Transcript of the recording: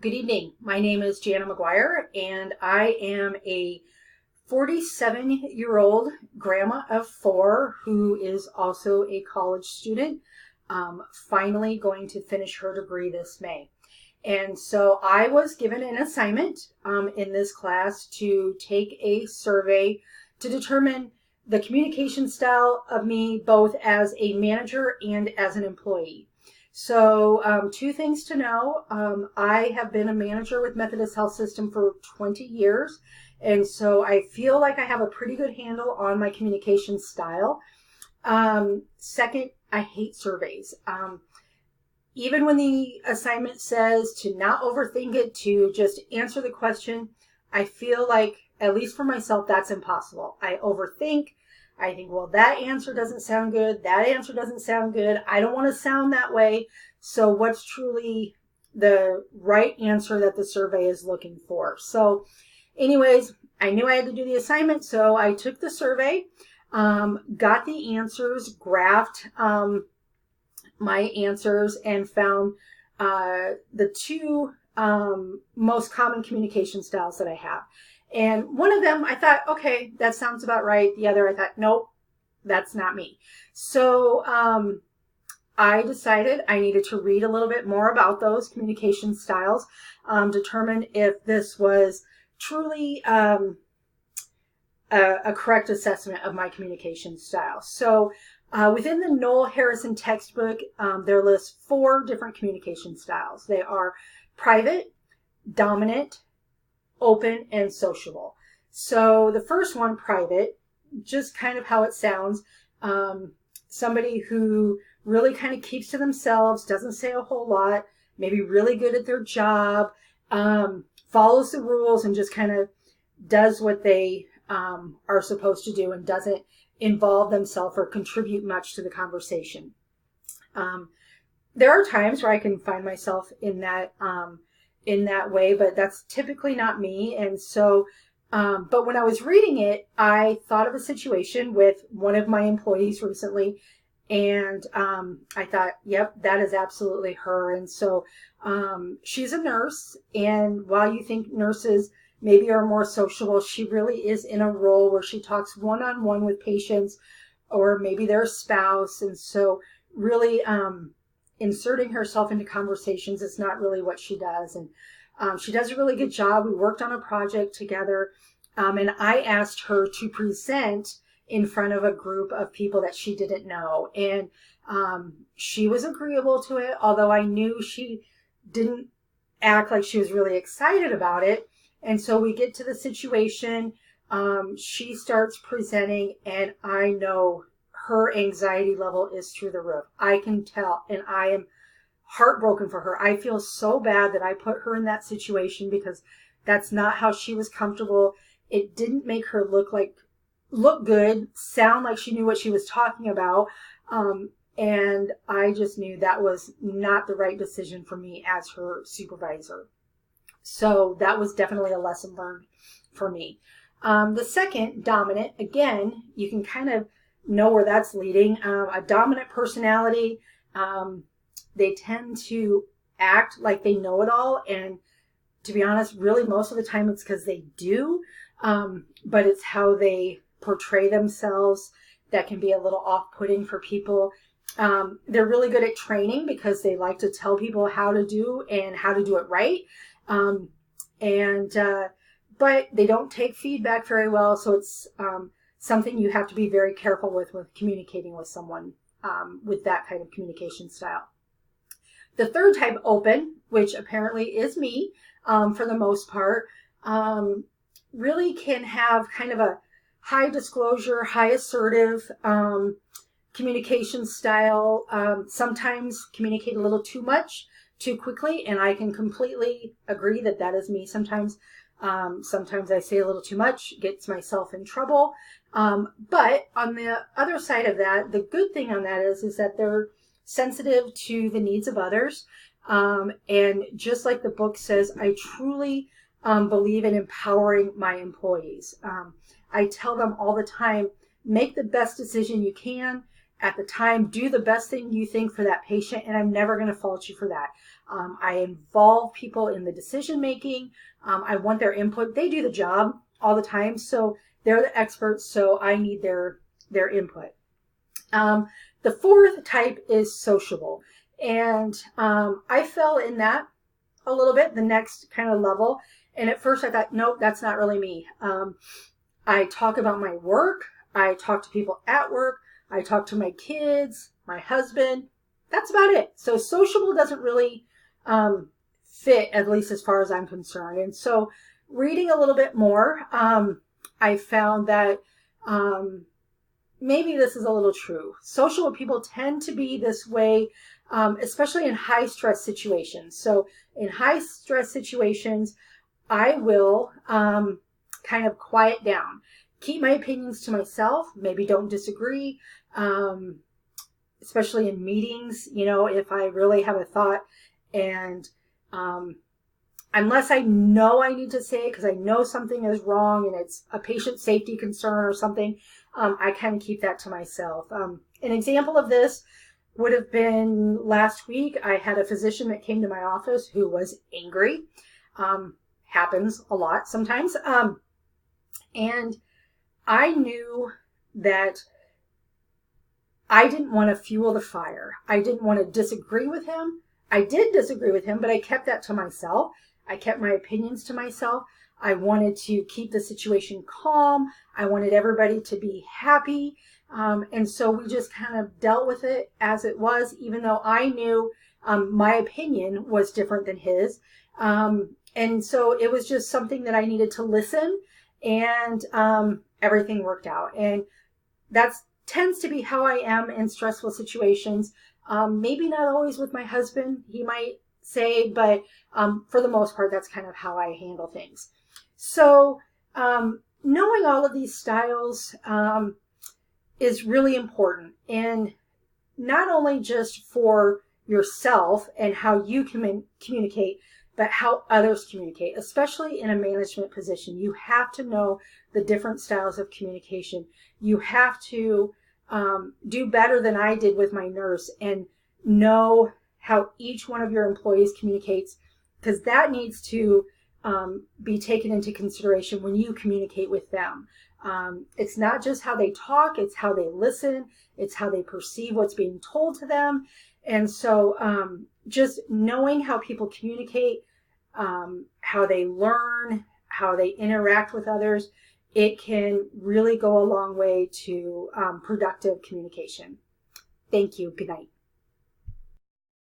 Good evening. My name is Jana McGuire, and I am a 47-year-old grandma of four who is also a college student, finally going to finish her degree this May. And so I was given an assignment in this class to take a survey to determine the communication style of me both as a manager and as an employee. So two things to know. I have been a manager with Methodist Health System for 20 years. And so I feel like I have a pretty good handle on my communication style. Second, I hate surveys. Even when the assignment says to not overthink it, to just answer the question, I feel like, at least for myself, that's impossible. I overthink. I think, well, that answer doesn't sound good. That answer doesn't sound good. I don't want to sound that way. So what's truly the right answer that the survey is looking for? So anyways, I knew I had to do the assignment, so I took the survey, got the answers, graphed my answers, and found the two most common communication styles that I have. And one of them, I thought, okay, that sounds about right. The other, I thought, nope, that's not me. So I decided I needed to read a little bit more about those communication styles, determine if this was truly a correct assessment of my communication style. So within the Noel Harrison textbook, there lists 4 different communication styles. They are private, dominant, open, and sociable. So the first one, private, just kind of how it sounds. Somebody who really kind of keeps to themselves, doesn't say a whole lot, maybe really good at their job, follows the rules and just kind of does what they are supposed to do and doesn't involve themselves or contribute much to the conversation. There are times where I can find myself in that way, but that's typically not me. And so, but when I was reading it, I thought of a situation with one of my employees recently, and I thought, yep, that is absolutely her. And so she's a nurse, and while you think nurses maybe are more sociable, she really is in a role where she talks one-on-one with patients or maybe their spouse. And so really inserting herself into conversations is not really what she does. And she does a really good job. We worked on a project together, and I asked her to present in front of a group of people that she didn't know. And she was agreeable to it, although I knew she didn't act like she was really excited about it. And so we get to the situation, she starts presenting, and I know her anxiety level is through the roof. I can tell, and I am heartbroken for her. I feel so bad that I put her in that situation because that's not how she was comfortable. It didn't make her look good, sound like she knew what she was talking about. And I just knew that was not the right decision for me as her supervisor. So that was definitely a lesson learned for me. The second, dominant, again, you can kind of know where that's leading. A dominant personality, they tend to act like they know it all. And to be honest, really most of the time it's because they do. But it's how they portray themselves that can be a little off-putting for people. They're really good at training because they like to tell people how to do and how to do it right. But they don't take feedback very well. So it's something you have to be very careful with communicating with someone with that kind of communication style. The third type, open, which apparently is me for the most part, really can have kind of a high disclosure, high assertive communication style. Sometimes communicate a little too much, too quickly, and I can completely agree that that is me sometimes. Sometimes I say a little too much, gets myself in trouble. But on the other side of that, the good thing on that is that they're sensitive to the needs of others. And just like the book says, I truly believe in empowering my employees. I tell them all the time, make the best decision you can. at the time, do the best thing you think for that patient, and I'm never going to fault you for that. I involve people in the decision making. I want their input. They do the job all the time, so they're the experts, so I need their input. The fourth type is sociable, and I fell in that a little bit, the next kind of level. And at first I thought, nope, that's not really me. I talk about my work. I talk to people at work. I talk to my kids, my husband. That's about it. So sociable doesn't really fit, at least as far as I'm concerned. And so reading a little bit more, I found that maybe this is a little true. Sociable people tend to be this way, especially in high stress situations. So in high stress situations, I will kind of quiet down, keep my opinions to myself, maybe don't disagree, especially in meetings, if I really have a thought, and unless I know I need to say it because I know something is wrong and it's a patient safety concern or something, I kind of keep that to myself. An example of this would have been last week. I had a physician that came to my office who was angry. Happens a lot sometimes. And I knew that I didn't want to fuel the fire. I didn't want to disagree with him. I did disagree with him, but I kept that to myself. I kept my opinions to myself. I wanted to keep the situation calm. I wanted everybody to be happy. And so we just kind of dealt with it as it was, even though I knew my opinion was different than his. And so it was just something that I needed to listen, and everything worked out. And that tends to be how I am in stressful situations. Maybe not always with my husband, he might say, but for the most part, that's kind of how I handle things. So knowing all of these styles is really important, and not only just for yourself and how you communicate, but how others communicate, especially in a management position. You have to know the different styles of communication. You have to do better than I did with my nurse and know how each one of your employees communicates, because that needs to be taken into consideration when you communicate with them. It's not just how they talk, it's how they listen, it's how they perceive what's being told to them. And so just knowing how people communicate, how they learn, how they interact with others, it can really go a long way to productive communication. Thank you. Good night.